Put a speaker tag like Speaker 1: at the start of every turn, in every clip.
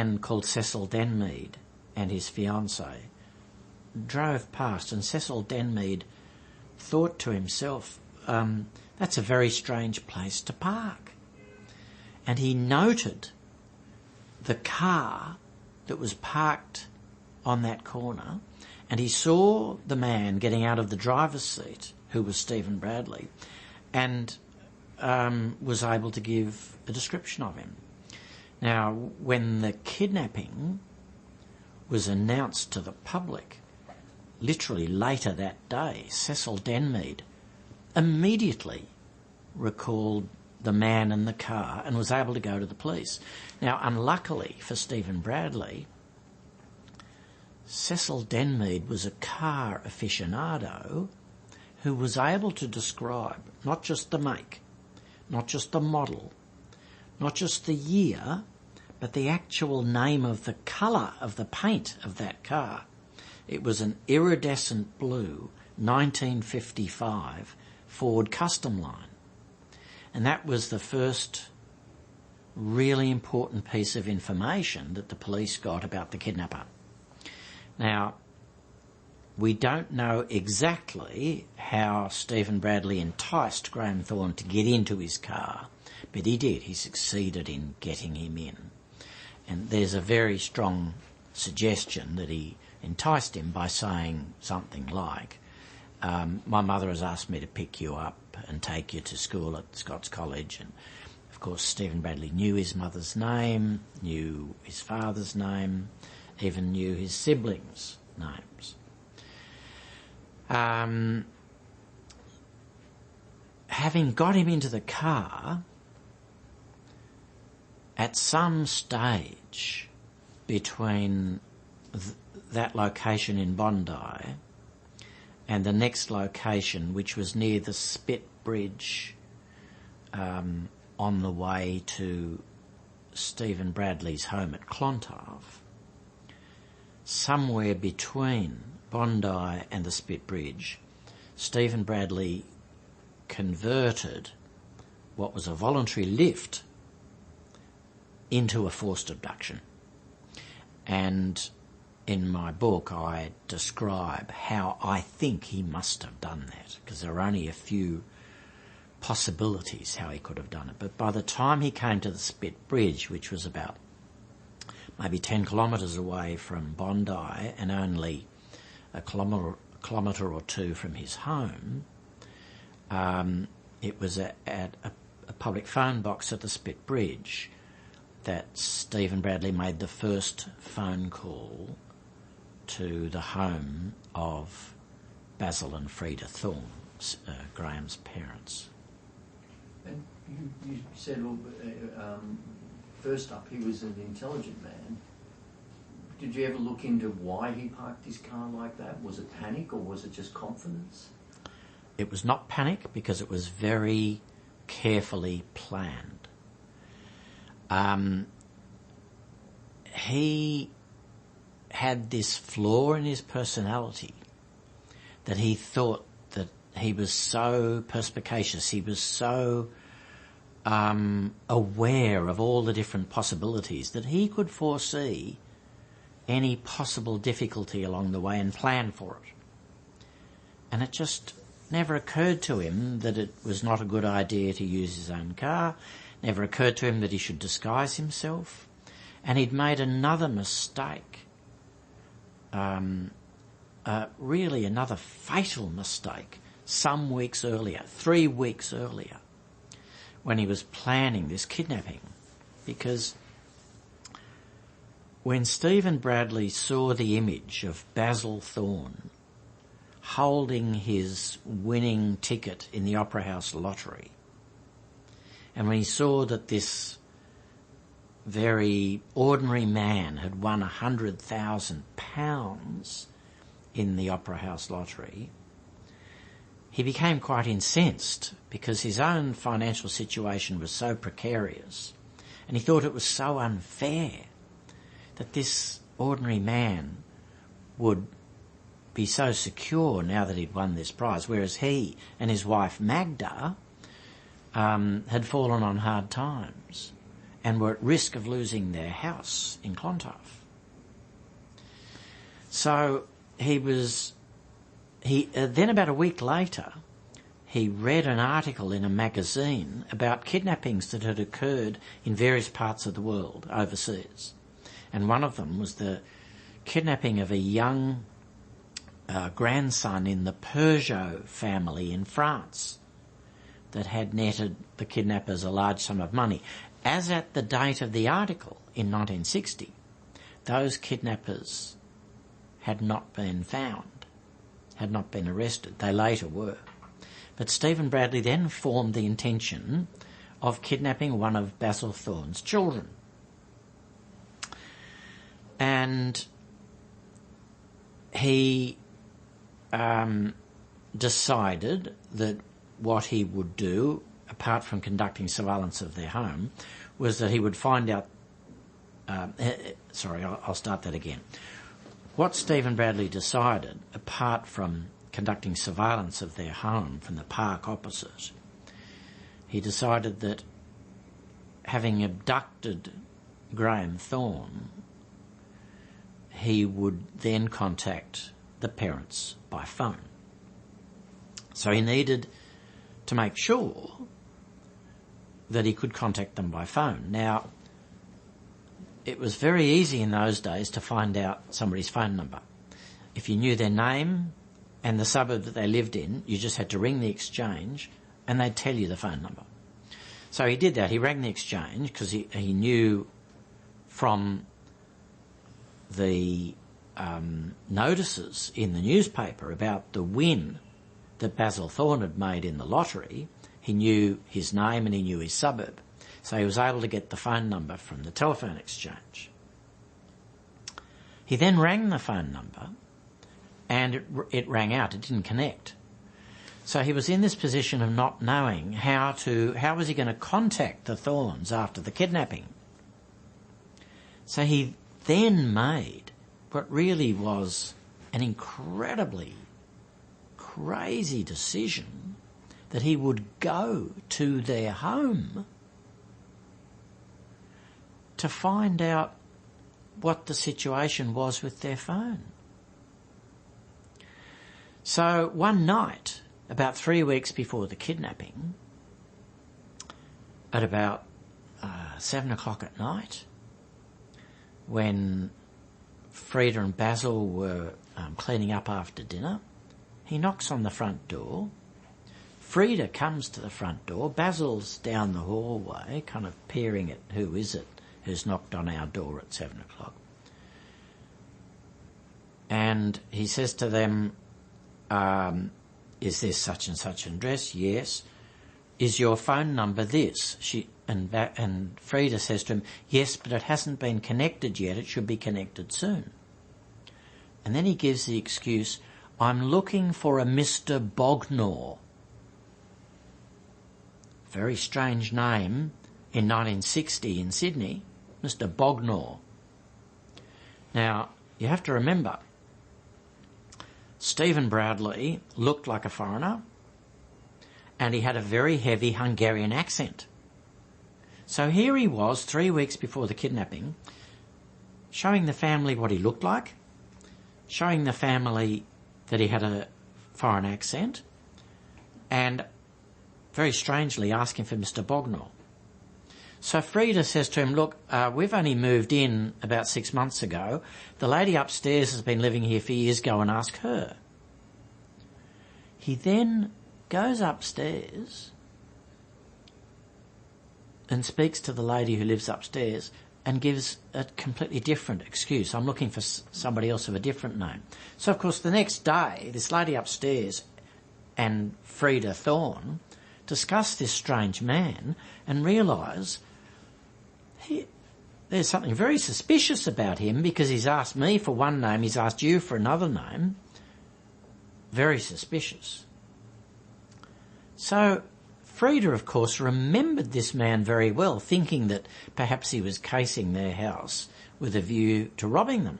Speaker 1: man called Cecil Denmead and his fiancée drove past, and Cecil Denmead thought to himself, that's a very strange place to park. And he noted the car that was parked on that corner, and he saw the man getting out of the driver's seat, who was Stephen Bradley, and was able to give a description of him. Now, when the kidnapping was announced to the public, literally later that day, Cecil Denmead immediately recalled the man in the car and was able to go to the police. Now, unluckily for Stephen Bradley, Cecil Denmead was a car aficionado who was able to describe not just the make, not just the model, not just the year, but the actual name of the colour of the paint of that car. It was an iridescent blue 1955 Ford Custom Line. And that was the first really important piece of information that the police got about the kidnapper. Now, we don't know exactly how Stephen Bradley enticed Graham Thorne to get into his car, but he did. He succeeded in getting him in. And there's a very strong suggestion that he enticed him by saying something like, my mother has asked me to pick you up and take you to school at Scots College. And of course Stephen Bradley knew his mother's name, knew his father's name, even knew his siblings' names. Having got him into the car, at some stage between that location in Bondi and the next location, which was near the Spit Bridge, on the way to Stephen Bradley's home at Clontarf, somewhere between Bondi and the Spit Bridge, Stephen Bradley converted what was a voluntary lift into a forced abduction. And in my book I describe how I think he must have done that, because there are only a few possibilities how he could have done it. But by the time he came to the Spit Bridge, which was about maybe 10 kilometres away from Bondi and only a kilometre or two from his home, it was at a public phone box at the Spit Bridge that Stephen Bradley made the first phone call to the home of Basil and Freda Thorne, Graham's parents.
Speaker 2: And you said, first up, he was an intelligent man. Did you ever look into why he parked his car like that? Was it panic or was it just confidence?
Speaker 1: It was not panic, because it was very carefully planned. He had this flaw in his personality that he thought that he was so perspicacious, he was so aware of all the different possibilities that he could foresee any possible difficulty along the way and plan for it. And it just never occurred to him that it was not a good idea to use his own car, never occurred to him that he should disguise himself, and he'd made another mistake, really another fatal mistake, some weeks earlier, 3 weeks earlier, when he was planning this kidnapping. Because when Stephen Bradley saw the image of Basil Thorne holding his winning ticket in the Opera House lottery, and when he saw that this very ordinary man had won £100,000 in the Opera House lottery, he became quite incensed, because his own financial situation was so precarious, and he thought it was so unfair that this ordinary man would be so secure now that he'd won this prize, whereas he and his wife Magda had fallen on hard times. and were at risk of losing their house in Clontarf. So then about a week later, he read an article in a magazine about kidnappings that had occurred in various parts of the world overseas. And one of them was the kidnapping of a young grandson in the Peugeot family in France that had netted the kidnappers a large sum of money. As at the date of the article in 1960, those kidnappers had not been found, had not been arrested. They later were. But Stephen Bradley then formed the intention of kidnapping one of Basil Thorne's children. And he decided that what he would do, apart from conducting surveillance of their home, was that he would find out... I'll start that again. What Stephen Bradley decided, apart from conducting surveillance of their home from the park opposite, he decided that having abducted Graham Thorne, he would then contact the parents by phone. So he needed to make sure that he could contact them by phone. Now, it was very easy in those days to find out somebody's phone number. If you knew their name and the suburb that they lived in, you just had to ring the exchange and they'd tell you the phone number. So he did that. He rang the exchange because he knew from the notices in the newspaper about the win that Basil Thorne had made in the lottery. He knew his name and he knew his suburb. So he was able to get the phone number from the telephone exchange. He then rang the phone number and it rang out. It didn't connect. So he was in this position of not knowing how was he going to contact the Thornes after the kidnapping. So he then made what really was an incredibly crazy decision, that he would go to their home to find out what the situation was with their phone. So one night, about 3 weeks before the kidnapping, at about 7 o'clock at night, when Frida and Basil were cleaning up after dinner, he knocks on the front door. Frida comes to the front door. Basil's down the hallway, kind of peering at who is it who's knocked on our door at 7 o'clock. And he says to them, is this such and such an address? Yes. Is your phone number this? And Frida says to him, yes, but it hasn't been connected yet. It should be connected soon. And then he gives the excuse, I'm looking for a Mr. Bognor. Very strange name in 1960 in Sydney, Mr. Bognor. Now, you have to remember, Stephen Bradley looked like a foreigner and he had a very heavy Hungarian accent. So here he was 3 weeks before the kidnapping, showing the family what he looked like, showing the family that he had a foreign accent, and very strangely asking for Mr. Bognor. So Frida says to him, look, we've only moved in about 6 months ago. The lady upstairs has been living here for years. Go and ask her. He then goes upstairs and speaks to the lady who lives upstairs and gives a completely different excuse. I'm looking for somebody else of a different name. So, of course, the next day, this lady upstairs and Frida Thorne discuss this strange man and realise there's something very suspicious about him, because he's asked me for one name, he's asked you for another name. Very suspicious. So Frida, of course, remembered this man very well, thinking that perhaps he was casing their house with a view to robbing them.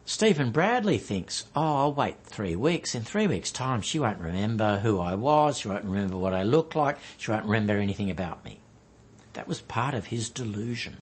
Speaker 1: Stephen Bradley thinks, oh, I'll wait 3 weeks. In 3 weeks' time, she won't remember who I was. She won't remember what I looked like. She won't remember anything about me. That was part of his delusion.